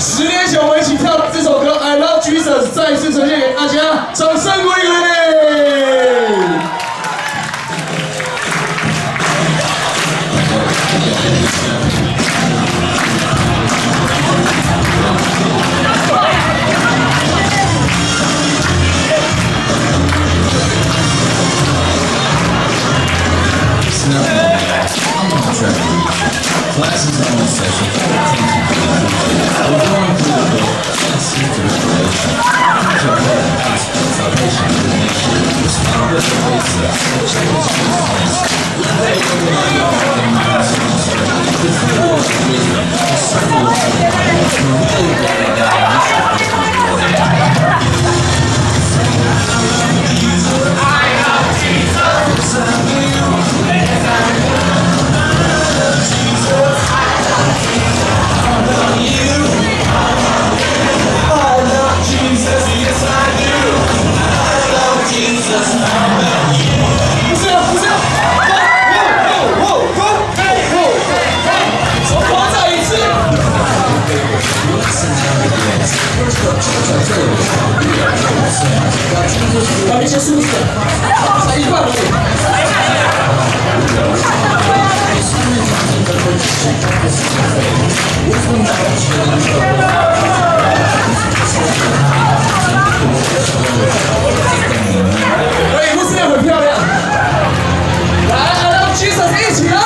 10年前我们一起跳这首歌《I Love Jesus》，再一次呈现给大家，掌声鼓励！Classes are on session. We're going through the book, Genesis to Revelation. To realize salvation is an issue. Respond to the basics. Change your plans. Let go of your minds. This is war of wisdom. A circle of life. We're really glad I got an issue.还没结束是？才一半而已。哎，牧师很漂亮。来 ，I love Jesus， 一起来！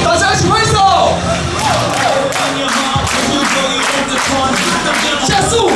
大家一起挥手，加速。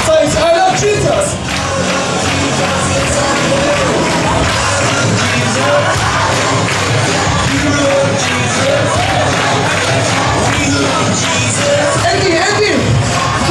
再一次 I love Jesus。Ending， 好，